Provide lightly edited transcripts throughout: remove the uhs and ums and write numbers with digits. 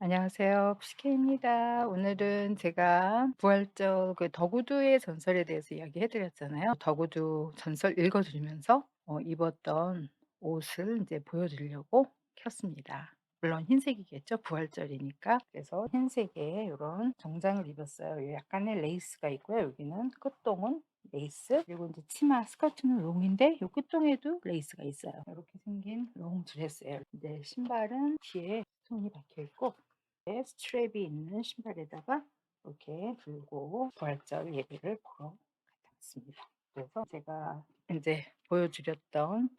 안녕하세요. 푸시케입니다. 오늘은 제가 부활절 그 더구두의 전설에 대해서 이야기해 드렸잖아요. 더구두 전설 읽어 드리면서 입었던 옷을 이제 보여 드리려고 켰습니다. 물론 흰색이겠죠. 부활절이니까. 그래서 흰색의 이런 정장을 입었어요. 약간의 레이스가 있고요. 여기는 끝동은 레이스, 그리고 이제 치마 스커트는 롱인데 요 끝동에도 레이스가 있어요. 이렇게 생긴 롱 드레스예요. 이제 신발은 뒤에 손이 박혀 있고 스트랩이 있는 신발에다가 이렇게 들고 부활절 예배를 보러 갔다 왔습니다. 그래서 제가 인제 보여드렸던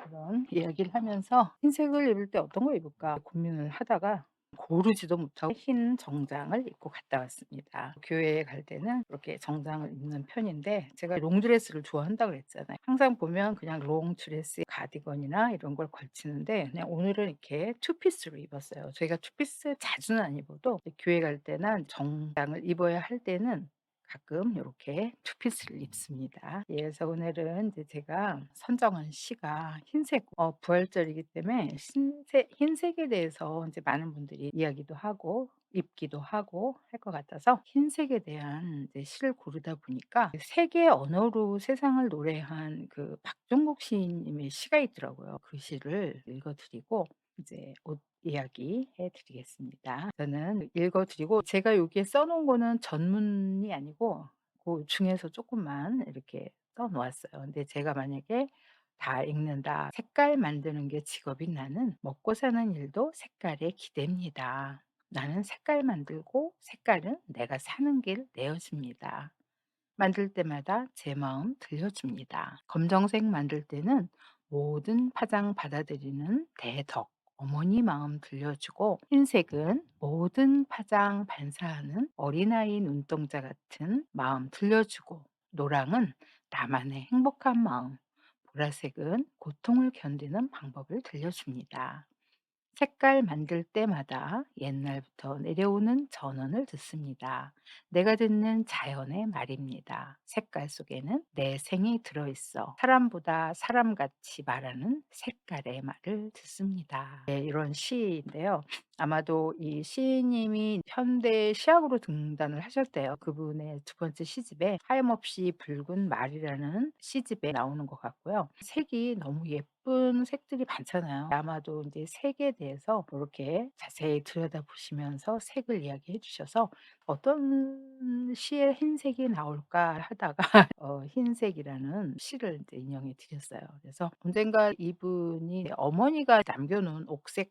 그런 이야기를 하면서 '흰색을 입을 때 어떤 걸 입을까?' 고민을 하다가 고르지도 못하고 흰 정장을 입고 갔다 왔습니다. 교회에 갈 때는 그렇게 정장을 입는 편인데 제가 롱드레스를 좋아한다고 그랬잖아요. 항상 보면 그냥 롱드레스에 가디건이나 이런 걸 걸치는데 그냥 오늘은 이렇게 투피스로 입었어요. 저희가 투피스 자주는 안 입어도 교회 갈 때나 정장을 입어야 할 때는 가끔 요렇게 투피스를 입습니다. 예, 그래서 오늘은 이제 제가 선정한 시가 흰색 부활절이기 때문에 흰색에 대해서 이제 많은 분들이 이야기도 하고 입기도 하고 할 것 같아서 흰색에 대한 이제 시를 고르다 보니까 세계 언어로 세상을 노래한 그 박종국 시인님의 시가 있더라고요. 그 시를 읽어 드리고 이제 옷 이야기해 드리겠습니다. 저는 읽어 드리고 제가 여기에 써 놓은 거는 전문이 아니고 그 중에서 조금만 이렇게 써 놓았어요. 근데 제가 만약에 다 읽는다. 색깔 만드는 게 직업인 나는 먹고 사는 일도 색깔에 기댑니다. 나는 색깔 만들고 색깔은 내가 사는 길 내어줍니다. 만들 때마다 제 마음 들려줍니다. 검정색 만들 때는 모든 파장 받아들이는 대덕, 어머니 마음 들려주고, 흰색은 모든 파장 반사하는 어린아이 눈동자 같은 마음 들려주고, 노랑은 나만의 행복한 마음, 보라색은 고통을 견디는 방법을 들려줍니다. 색깔 만들 때마다 옛날부터 내려오는 전원을 듣습니다. 내가 듣는 자연의 말입니다. 색깔 속에는 내 생이 들어있어 사람보다 사람같이 말하는 색깔의 말을 듣습니다. 네, 이런 시인데요. 아마도 이 시인님이 현대 시학으로 등단을 하셨대요. 그분의 두 번째 시집에 하염없이 붉은 말이라는 시집에 나오는 것 같고요. 색이 너무 예쁜 색들이 많잖아요. 아마도 이제 색에 대해서 이렇게 자세히 들여다보시면서 색을 이야기해 주셔서 '어떤 시에 흰색이 나올까?' 하다가 흰색이라는 시를 이제 인용해 드렸어요. 그래서 언젠가 이분이 어머니가 남겨 놓은 옥색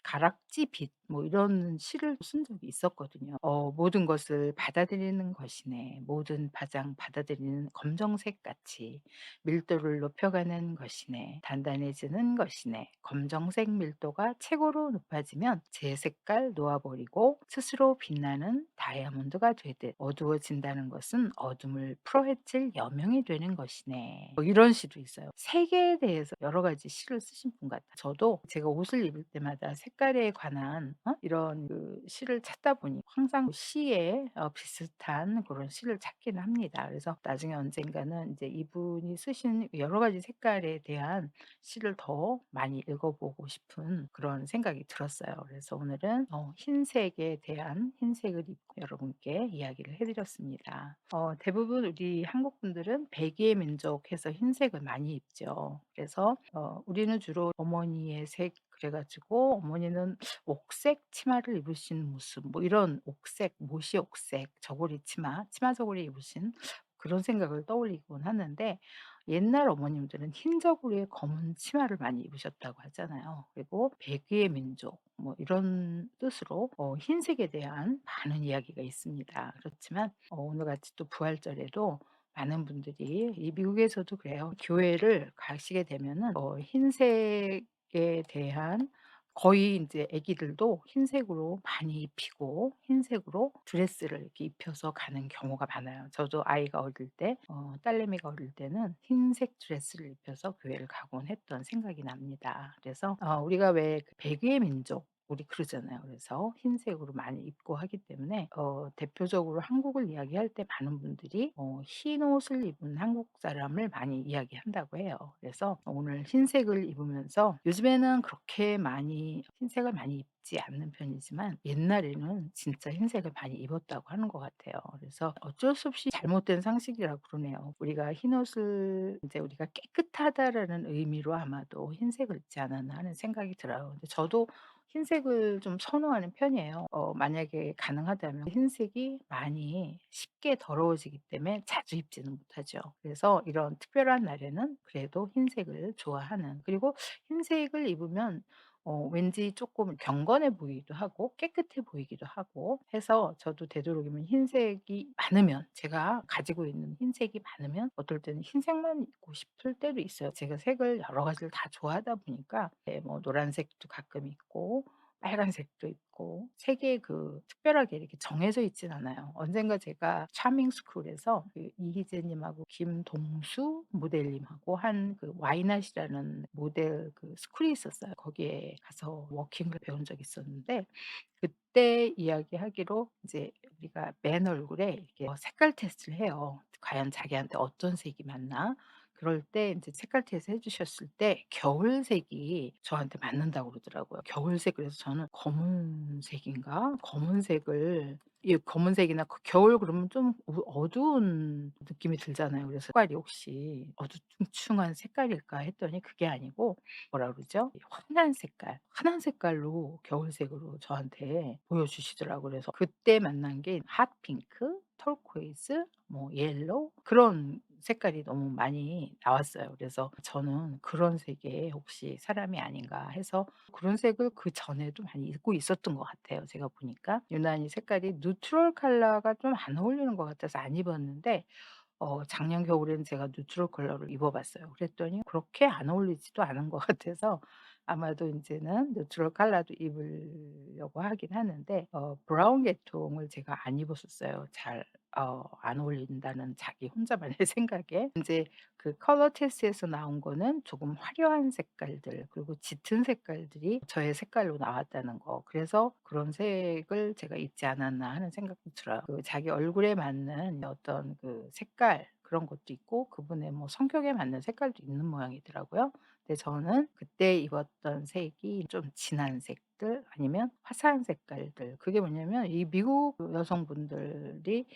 가락지빛 뭐 이런 시를 쓴 적이 있었거든요. "모든 것을 받아들이는 것이네. 모든 파장 받아들이는 검정색 같이 밀도를 높여가는 것이네. 단단해지는 것이네. 검정색 밀도가 최고로 높아지면 제 색깔 놓아버리고 스스로 빛나는 다이아몬드가 되듯 어두워진다는 것은 어둠을 풀어헤칠 여명이 되는 것이네." 뭐 이런 시도 있어요. 색에 대해서 여러 가지 시를 쓰신 분 같아요. 저도 제가 옷을 입을 때마다 색깔에 관한 이런 그 시를 찾다 보니 항상 시에 비슷한 그런 시를 찾기는 합니다. 그래서 나중에 언젠가는 이제 이분이 쓰신 여러 가지 색깔에 대한 시를 더 많이 읽어보고 싶은 그런 생각이 들었어요. 그래서 오늘은 흰색에 대한 흰색을 입고 여러분께 이야기를 해드렸습니다. 대부분 우리 한국 분들은 백의 민족 해서 흰색을 많이 입죠. 그래서 우리는 주로 어머니의 색 그래 가지고 어머니는 옥색 치마를 입으신 모습 뭐 이런 옥색, 못이 옥색 저고리 치마 저고리 입으신 그런 생각을 떠올리곤 하는데 옛날 어머님들은 흰 저고리에 검은 치마를 많이 입으셨다고 하잖아요. 그리고 백의의 민족 뭐 이런 뜻으로 흰색에 대한 많은 이야기가 있습니다. 그렇지만 오늘같이 또 부활절에도 많은 분들이 이 미국에서도 그래요. 교회를 가시게 되면은 흰색에 대한 거의 이제 아기들도 흰색으로 많이 입히고 흰색으로 드레스를 이렇게 입혀서 가는 경우가 많아요. 저도 아이가 어릴 때 딸내미가 어릴 때는 흰색 드레스를 입혀서 교회를 가곤 했던 생각이 납니다. 그래서 우리가 왜 그 백의의 민족 우리 그러잖아요. 그래서 흰색으로 많이 입고 하기 때문에 대표적으로 한국을 이야기할 때 많은 분들이 흰 옷을 입은 한국 사람을 많이 이야기한다고 해요. 그래서 오늘 흰색을 입으면서 요즘에는 그렇게 많이 흰색을 많이 입지 않는 편이지만 옛날에는 진짜 흰색을 많이 입었다고 하는 것 같아요. 그래서 어쩔 수 없이 잘못된 상식이라고 그러네요. 우리가 흰옷을 이제 우리가 깨끗하다라는 의미로 아마도 흰색을 입지 않았나 하는 생각이 들어요. 근데 저도 흰색을 좀 선호하는 편이에요. 만약에 가능하다면 흰색이 많이 쉽게 더러워지기 때문에 자주 입지는 못하죠. 그래서 이런 특별한 날에는 그래도 흰색을 좋아하는, 그리고 흰색을 입으면 왠지 조금 경건해 보이기도 하고 깨끗해 보이기도 하고 해서 저도 되도록이면 흰색이 많으면, 제가 가지고 있는 흰색이 많으면 어떨 때는 흰색만 입고 싶을 때도 있어요. 제가 색을 여러 가지를 다 좋아하다 보니까 뭐 노란색도 가끔 입고 빨간색도 있고 색이 특별하게 이렇게 정해져 있진 않아요. 언젠가 제가 차밍 스쿨에서 이희재 님하고 김동수 모델님하고 한 와이낫이라는 모델 스쿨이 있었어요. 거기에 가서 워킹을 배운 적이 있었는데 그때 이야기하기로 이제 우리가 맨 얼굴에 이렇게 색깔 테스트를 해요. 과연 자기한테 어떤 색이 맞나? 그럴 때 인제 색깔 테스트 해 주셨을 때 겨울색이 저한테 맞는다고 그러더라고요. 겨울색, 그래서 저는 검은색인가? 검은색을, 이 검은색이나 겨울 그러면 좀 어두운 느낌이 들잖아요. 그래서 색깔이 혹시 어두충충한 색깔일까 했더니 그게 아니고 뭐라 그러죠? 환한 색깔, 환한 색깔로 겨울색으로 저한테 보여주시더라고요. 그래서 그때 만난 게 핫핑크, 터코이즈, 뭐 옐로우, 그런 색깔이 너무 많이 나왔어요. 그래서 저는 '그런 색의 혹시 사람이 아닌가.' 해서 그런 색을 그전에도 많이 입고 있었던 것 같아요, 제가 보니까. 유난히 색깔이 뉴트럴 컬러가 좀 안 어울리는 것 같아서 안 입었는데 작년 겨울에는 제가 뉴트럴 컬러를 입어 봤어요. 그랬더니 그렇게 안 어울리지도 않은 것 같아서 아마도 인제는 뉴트럴 컬러도 입으려고 하긴 하는데 브라운 계통을 제가 안 입었었어요. 잘 안 어울린다는 자기 혼자만의 생각에. 인제 컬러 테스트에서 나온 거는 조금 화려한 색깔들, 그리고 짙은 색깔들이 저의 색깔로 나왔다는 거. 그래서 '그런 색을 제가 입지 않았나.' 하는 생각도 들어요. 자기 얼굴에 맞는 어떤 색깔, 그런 것도 있고 그분의 뭐 성격에 맞는 색깔도 있는 모양이더라고요. 근데 저는 그때 입었던 색이 좀 진한 색들 아니면 화사한 색깔들, 그게 뭐냐면 이 미국 여성분들이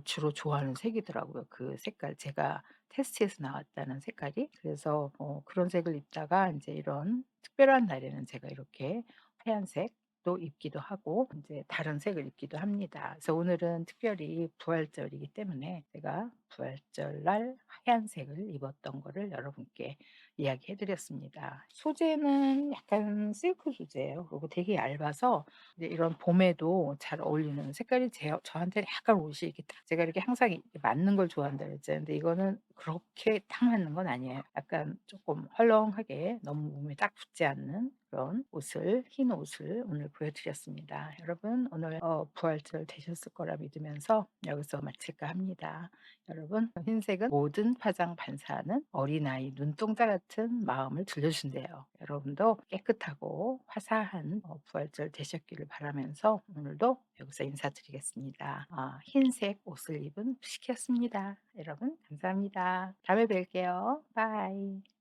주로 좋아하는 색이더라고요. 그 색깔, 제가 테스트에서 나왔다는 색깔이. 그래서 그런 색을 입다가 인제 이런 특별한 날에는 제가 이렇게 하얀색도 입기도 하고 인제 다른 색을 입기도 합니다. 그래서 오늘은 특별히 부활절이기 때문에 제가 부활절날 하얀색을 입었던 거를 여러분께 이야기해 드렸습니다. 소재는 약간 실크 소재예요. 그리고 되게 얇아서 이제 이런 봄에도 잘 어울리는 색깔이 저한테 약간 옷이 이렇게 딱, 제가 이렇게 항상 이렇게 맞는 걸 좋아한다 그랬잖아요. 근데 이거는 그렇게 딱 맞는 건 아니에요. 약간 조금 헐렁하게 너무 몸에 딱 붙지 않는 그런 옷을, 흰 옷을 오늘 보여드렸습니다. 여러분 오늘 부활절 되셨을 거라 믿으면서 여기서 마칠까 합니다. 여러분, 흰색은 모든 화장 반사하는 어린아이 눈동자 같은 마음을 들려준대요. 여러분도 깨끗하고 화사한 부활절 되셨기를 바라면서 오늘도 여기서 인사드리겠습니다. 흰색 옷을 입은 푸시키였습니다. 여러분 감사합니다. 다음에 뵐게요. 바이.